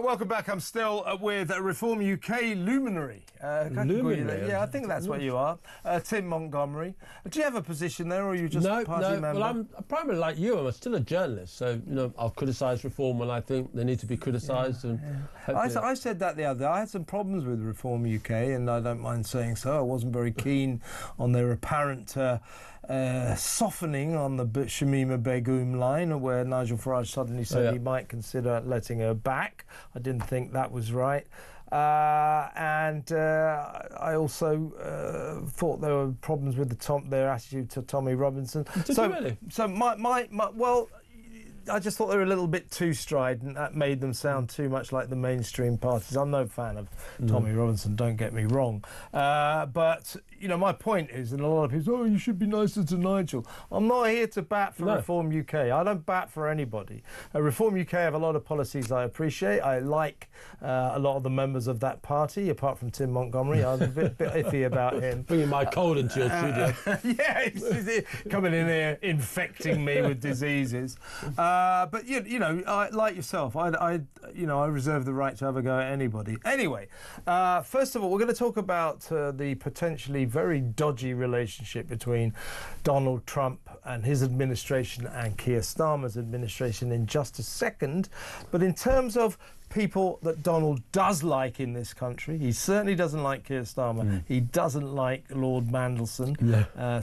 Welcome back. I'm still with Reform UK luminary. Luminary? Yeah, I think that's what you are. Tim Montgomery. Do you have a position there, or are you just a party member? Well, I'm primarily like you. I'm still a journalist, so I'll criticise Reform when I think they need to be criticised. I said that the other day. I had some problems with Reform UK, and I don't mind saying so. I wasn't very keen on their apparent softening on the Shamima Begum line, where Nigel Farage suddenly said he might consider letting her back. I didn't think that was right. And I also thought there were problems with their attitude to Tommy Robinson. Did you really? So well, I just thought they were a little bit too strident. That made them sound too much like the mainstream parties. I'm no fan of Tommy Robinson, don't get me wrong. But, my point is, and a lot of people say, oh, you should be nicer to Nigel. I'm not here to bat for Reform UK. I don't bat for anybody. Reform UK have a lot of policies I appreciate. I like a lot of the members of that party, apart from Tim Montgomery. I was a bit iffy about him. Bringing my cold into your studio. Yeah, he's coming in here, infecting me with diseases. But like yourself, I reserve the right to have a go at anybody. Anyway, first of all, we're going to talk about the potentially very dodgy relationship between Donald Trump and his administration and Keir Starmer's administration in just a second. But in terms of people that Donald does like in this country, he certainly doesn't like Keir Starmer. He doesn't like Lord Mandelson.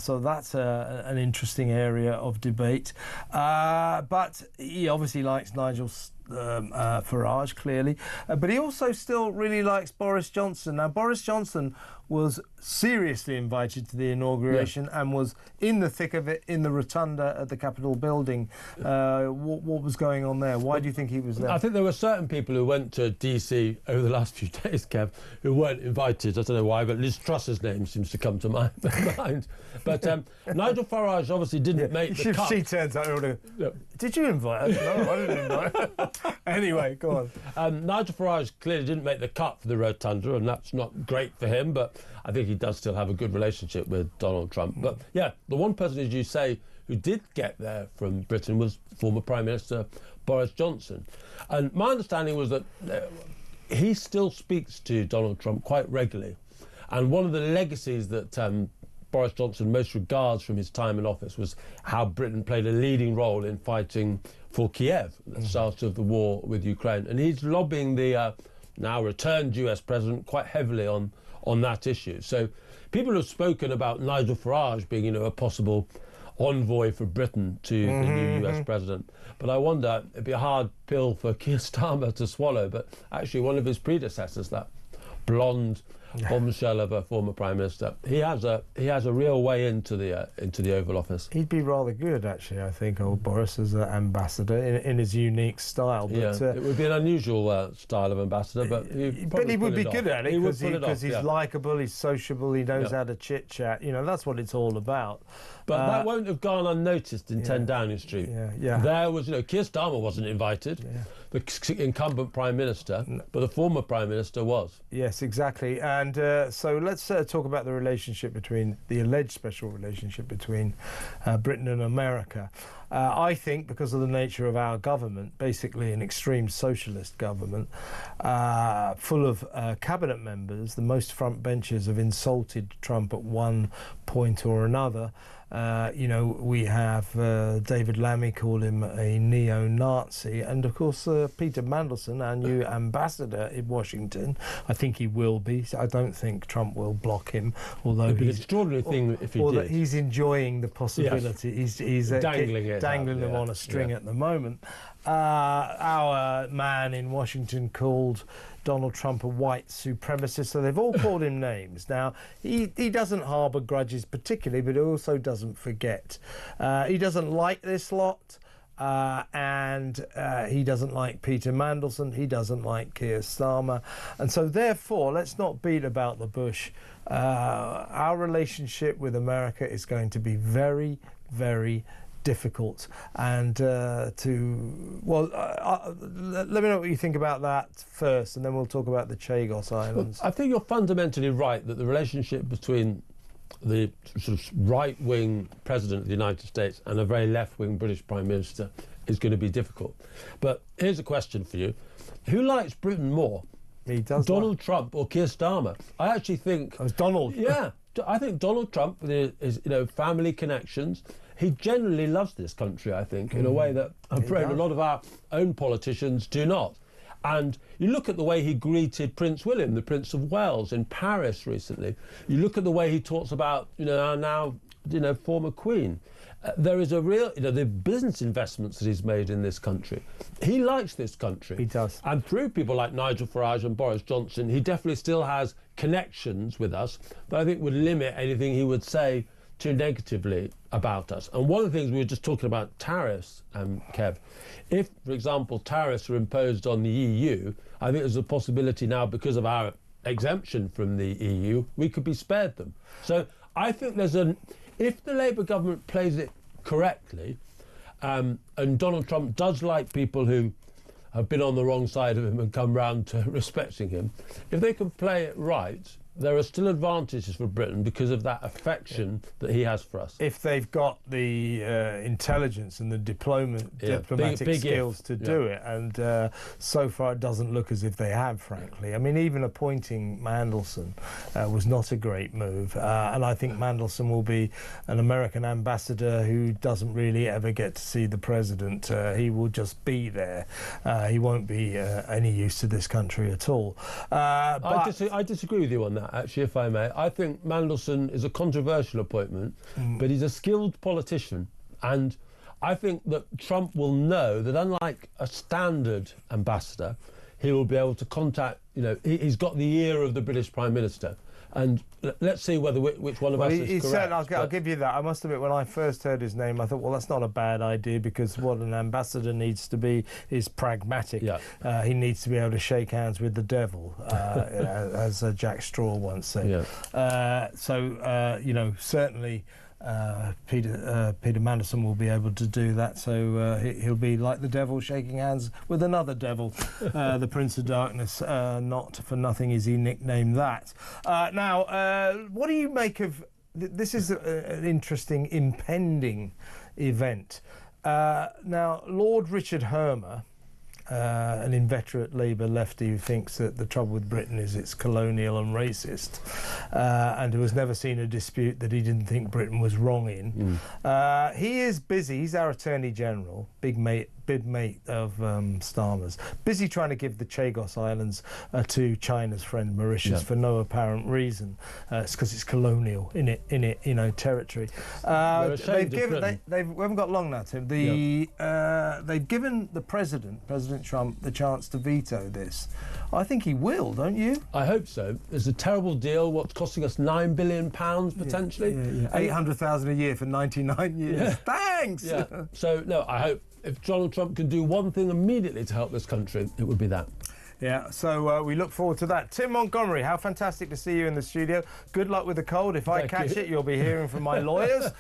So that's an interesting area of debate. But he obviously likes Nigel Farage, clearly. But he also still really likes Boris Johnson. Now, Boris Johnson was seriously invited to the inauguration and was in the thick of it in the rotunda at the Capitol building. What was going on there? Why do you think he was there? I think there were certain people who went to DC over the last few days, Kev, who weren't invited. I don't know why, but Liz Truss's name seems to come to my mind. But Nigel Farage obviously didn't make the cut. She turns out, did you invite her? No, I didn't invite her. Anyway, go on. Nigel Farage clearly didn't make the cut for the rotunda, and that's not great for him, but I think he does still have a good relationship with Donald Trump. But yeah, the one person, as you say, who did get there from Britain was former Prime Minister Boris Johnson. And my understanding was that he still speaks to Donald Trump quite regularly. And one of the legacies that Boris Johnson most regards from his time in office was how Britain played a leading role in fighting for Kiev at the start of the war with Ukraine. And he's lobbying the now returned US president quite heavily on that issue. So people have spoken about Nigel Farage being, a possible envoy for Britain to the new US president. But I wonder, it'd be a hard pill for Keir Starmer to swallow, but actually one of his predecessors, that blonde bombshell of a former Prime Minister, he has a real way into the Oval Office. He'd be rather good, actually, I think, old Boris, as an ambassador in his unique style. But, it would be an unusual style of ambassador, but he would be good at it because he's likeable, he's sociable, he knows how to chit-chat. That's what it's all about. But that won't have gone unnoticed in 10 Downing Street. There was, Keir Starmer wasn't invited, the incumbent Prime Minister, but the former Prime Minister was. Yes, exactly. And so let's talk about the alleged special relationship between Britain and America. I think because of the nature of our government, basically an extreme socialist government, full of cabinet members, the most front benchers have insulted Trump at one point or another. We have David Lammy called him a neo-Nazi, and of course Peter Mandelson, our new ambassador in Washington, I think he will be. I don't think Trump will block him, although it'd be an extraordinary thing if he did. He's enjoying the possibility. He's dangling them on a string at the moment. Our man in Washington called Donald Trump a white supremacist, so they've all called him names. Now, he doesn't harbour grudges particularly, but he also doesn't forget. He doesn't like this lot, and he doesn't like Peter Mandelson, he doesn't like Keir Starmer, and so therefore, let's not beat about the bush. Our relationship with America is going to be very, very difficult, and let me know what you think about that first, and then we'll talk about the Chagos Islands. Well, I think you're fundamentally right that the relationship between the sort of right-wing president of the United States and a very left-wing British Prime Minister is going to be difficult. But here's a question for you. who likes Britain more? He does. Donald Trump or Keir Starmer? I actually think... It was Donald. Yeah. I think Donald Trump, with his family connections, he generally loves this country, I think, in a way that I'm afraid a lot of our own politicians do not. And you look at the way he greeted Prince William, the Prince of Wales, in Paris recently. You look at the way he talks about, our now, former Queen. There is a real, the business investments that he's made in this country. He likes this country. He does. And through people like Nigel Farage and Boris Johnson, he definitely still has connections with us that I think would limit anything he would say too negatively about us. And one of the things we were just talking about, tariffs, Kev, if, for example, tariffs are imposed on the EU, I think there's a possibility now, because of our exemption from the EU, we could be spared them. So I think if the Labour government plays it correctly, and Donald Trump does like people who have been on the wrong side of him and come round to respecting him, if they can play it right, there are still advantages for Britain because of that affection that he has for us. If they've got the intelligence and the diplomatic skills to do it, and so far it doesn't look as if they have, frankly. I mean, even appointing Mandelson was not a great move, and I think Mandelson will be an American ambassador who doesn't really ever get to see the president. He will just be there. He won't be any use to this country at all. I disagree with you on that, actually, if I may. I think Mandelson is a controversial appointment, but he's a skilled politician. And I think that Trump will know that, unlike a standard ambassador, he will be able to contact, he's got the ear of the British Prime Minister. And let's see which one of us is correct. I'll give you that. I must admit, when I first heard his name, I thought, well, that's not a bad idea, because what an ambassador needs to be is pragmatic. Yeah. He needs to be able to shake hands with the devil, as Jack Straw once said. Yeah. Certainly Peter Mandelson will be able to do that, so he'll be like the devil shaking hands with another devil, the Prince of Darkness. Not for nothing is he nicknamed that. Now, what do you make of this? Is an interesting impending event. Now, Lord Richard Hermer, an inveterate Labour lefty who thinks that the trouble with Britain is it's colonial and racist, and who has never seen a dispute that he didn't think Britain was wrong in. He is busy. He's our Attorney General, big mate of Starmer's, busy trying to give the Chagos Islands to China's friend Mauritius for no apparent reason. It's because it's colonial in it, territory. We haven't got long now, Tim. They've given the President Trump, the chance to veto this. I think he will, don't you? I hope so. It's a terrible deal. What's costing us £9 billion potentially? Yeah. 800,000 a year for 99 years. Yeah. Thanks. Yeah. So no, I hope if Donald Trump can do one thing immediately to help this country, it would be that. Yeah, so we look forward to that. Tim Montgomery, how fantastic to see you in the studio. Good luck with the cold. If I catch it, you'll be hearing from my lawyers.